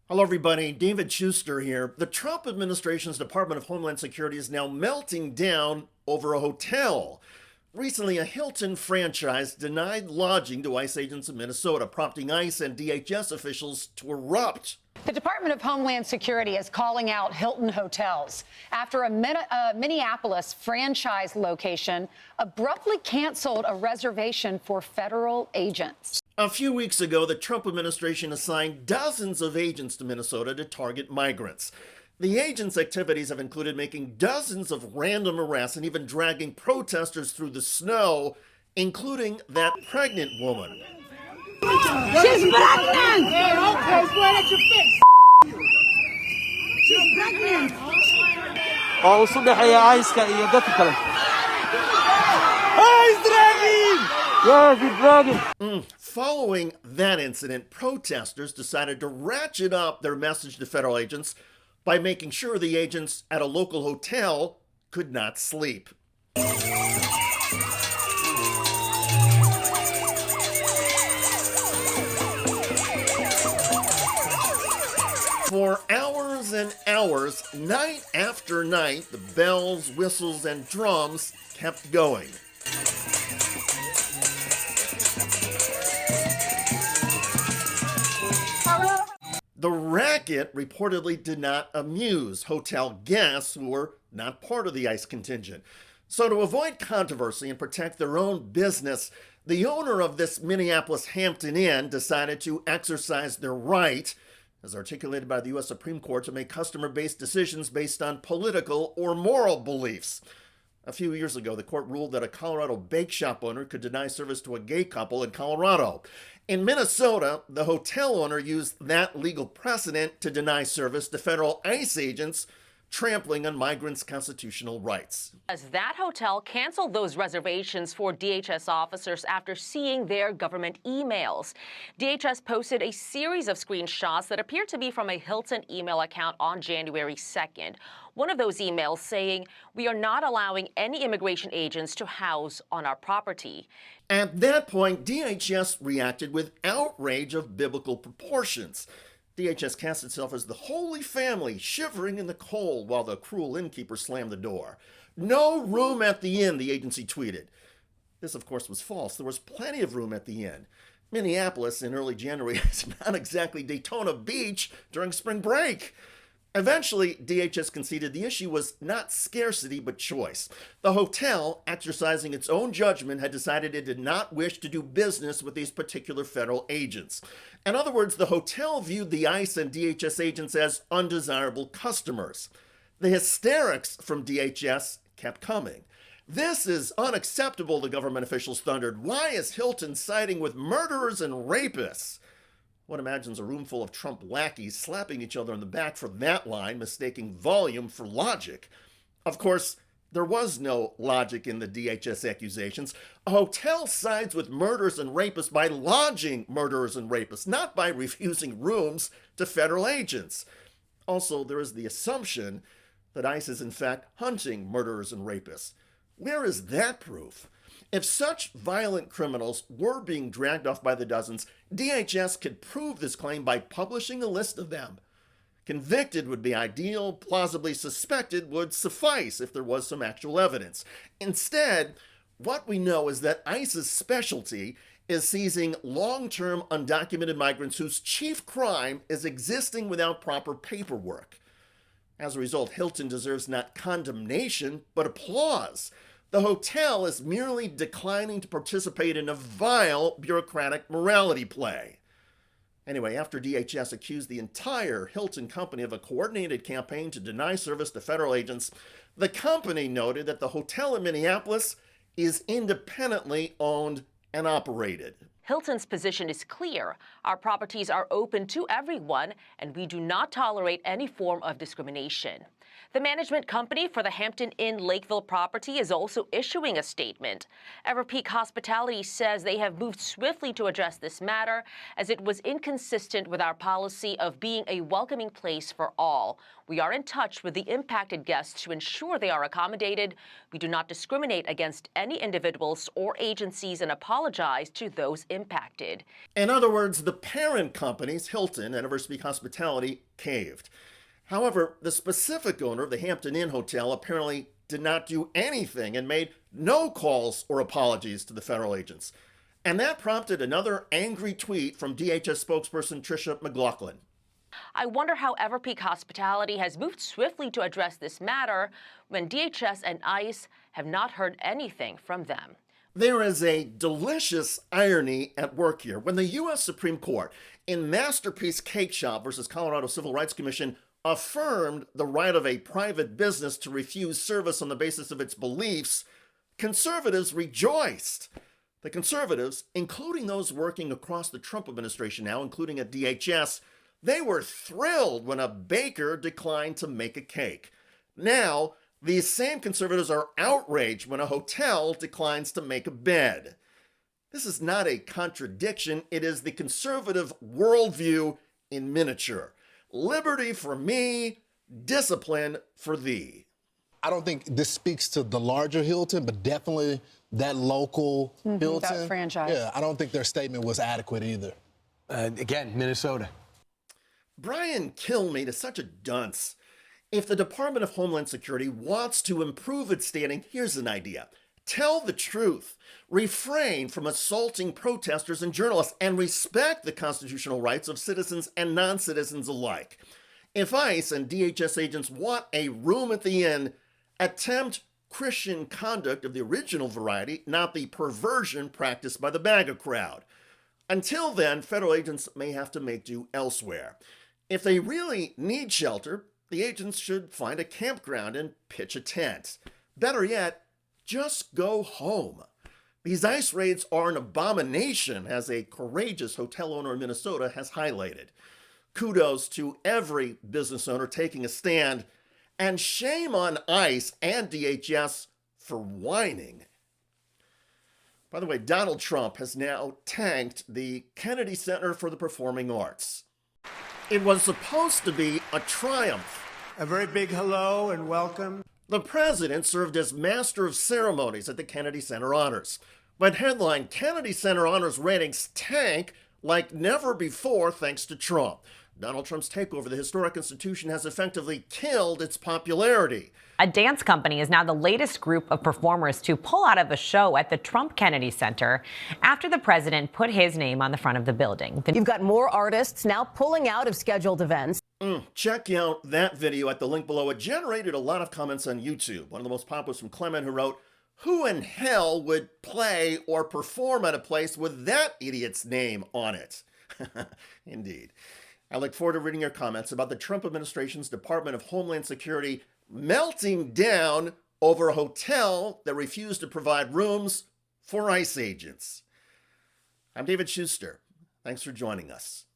Hello, everybody. David Shuster here. The Trump administration's Department of Homeland Security is now melting down over a hotel. Recently, a Hilton franchise denied lodging to ICE agents in Minnesota, prompting ICE and DHS officials to erupt. The Department of Homeland Security is calling out Hilton hotels after a Minneapolis franchise location abruptly canceled a reservation for federal agents. A few weeks ago, the Trump administration assigned dozens of agents to Minnesota to target migrants. The agents' activities have included making dozens of random arrests and even dragging protesters through the snow, including that pregnant woman. She's pregnant! Hey, okay, swear at your face! She's pregnant! Oo isu dhexeeya ICE-ka iyo dadka kale. He's dragging! Yes, he's dragging. Following that incident, protesters decided to ratchet up their message to federal agents by making sure the agents at a local hotel could not sleep. For hours and hours, night after night, the bells, whistles, and drums kept going. The racket reportedly did not amuse hotel guests who were not part of the ICE contingent. So to avoid controversy and protect their own business, the owner of this Minneapolis Hampton Inn decided to exercise their right, as articulated by the U.S. Supreme Court, to make customer-based decisions based on political or moral beliefs. A few years ago, the court ruled that a Colorado bake shop owner could deny service to a gay couple in Colorado. In Minnesota, the hotel owner used that legal precedent to deny service to federal ICE agents, trampling on migrants' constitutional rights. As that hotel canceled those reservations for DHS officers after seeing their government emails. DHS posted a series of screenshots that appear to be from a Hilton email account on January 2nd. One of those emails saying, "We are not allowing any immigration agents to house on our property." At that point, DHS reacted with outrage of biblical proportions. DHS cast itself as the Holy Family, shivering in the cold while the cruel innkeeper slammed the door. "No room at the inn," the agency tweeted. This, of course, was false. There was plenty of room at the inn. Minneapolis in early January is not exactly Daytona Beach during spring break. Eventually, DHS conceded the issue was not scarcity, but choice. The hotel, exercising its own judgment, had decided it did not wish to do business with these particular federal agents. In other words, the hotel viewed the ICE and DHS agents as undesirable customers. The hysterics from DHS kept coming. "This is unacceptable," the government officials thundered. "Why is Hilton siding with murderers and rapists?" One imagines a room full of Trump lackeys slapping each other in the back for that line, mistaking volume for logic. Of course, there was no logic in the DHS accusations. A hotel sides with murderers and rapists by lodging murderers and rapists, not by refusing rooms to federal agents. Also, there is the assumption that ICE is in fact hunting murderers and rapists. Where is that proof? If such violent criminals were being dragged off by the dozens, DHS could prove this claim by publishing a list of them. Convicted would be ideal, plausibly suspected would suffice if there was some actual evidence. Instead, what we know is that ICE's specialty is seizing long-term undocumented migrants whose chief crime is existing without proper paperwork. As a result, Hilton deserves not condemnation, but applause. The hotel is merely declining to participate in a vile bureaucratic morality play. Anyway, after DHS accused the entire Hilton company of a coordinated campaign to deny service to federal agents, the company noted that the hotel in Minneapolis is independently owned and operated. Hilton's position is clear. Our properties are open to everyone, and we do not tolerate any form of discrimination. The management company for the Hampton Inn Lakeville property is also issuing a statement. Everpeak Hospitality says they have moved swiftly to address this matter, as it was inconsistent with our policy of being a welcoming place for all. We are in touch with the impacted guests to ensure they are accommodated. We do not discriminate against any individuals or agencies and apologize to those impacted. In other words, the parent companies, Hilton and Everspeak Hospitality, caved. However, the specific owner of the Hampton Inn Hotel apparently did not do anything and made no calls or apologies to the federal agents. And that prompted another angry tweet from DHS spokesperson Tricia McLaughlin. I wonder how Everpeak Hospitality has moved swiftly to address this matter when DHS and ICE have not heard anything from them. There is a delicious irony at work here. When the U.S. Supreme Court, in Masterpiece Cake Shop versus Colorado Civil Rights Commission, affirmed the right of a private business to refuse service on the basis of its beliefs, conservatives rejoiced. The conservatives, including those working across the Trump administration now, including at DHS, they were thrilled when a baker declined to make a cake. Now, these same conservatives are outraged when a hotel declines to make a bed. This is not a contradiction. It is the conservative worldview in miniature. Liberty for me, discipline for thee. I don't think this speaks to the larger Hilton, but definitely that local Hilton. That franchise. Yeah, I don't think their statement was adequate either. Again, Minnesota. Brian Kilmeade is such a dunce. If the Department of Homeland Security wants to improve its standing, here's an idea. Tell the truth. Refrain from assaulting protesters and journalists, and respect the constitutional rights of citizens and non-citizens alike. If ICE and DHS agents want a room at the inn, attempt Christian conduct of the original variety, not the perversion practiced by the MAGA crowd. Until then, federal agents may have to make do elsewhere. If they really need shelter, the agents should find a campground and pitch a tent. Better yet, just go home. These ICE raids are an abomination, as a courageous hotel owner in Minnesota has highlighted. Kudos to every business owner taking a stand, and shame on ICE and DHS for whining. By the way, Donald Trump has now tanked the Kennedy Center for the Performing Arts. It was supposed to be a triumph. A very big hello and welcome. The president served as master of ceremonies at the Kennedy Center Honors. But headline Kennedy Center Honors ratings tank like never before thanks to Trump. Donald Trump's takeover of the historic institution has effectively killed its popularity. A dance company is now the latest group of performers to pull out of a show at the Trump Kennedy Center after the president put his name on the front of the building. You've got more artists now pulling out of scheduled events. Check out that video at the link below. It generated a lot of comments on YouTube. One of the most popular was from Clement, who wrote, "Who in hell would play or perform at a place with that idiot's name on it?" Indeed. I look forward to reading your comments about the Trump administration's Department of Homeland Security melting down over a hotel that refused to provide rooms for ICE agents. I'm David Shuster. Thanks for joining us.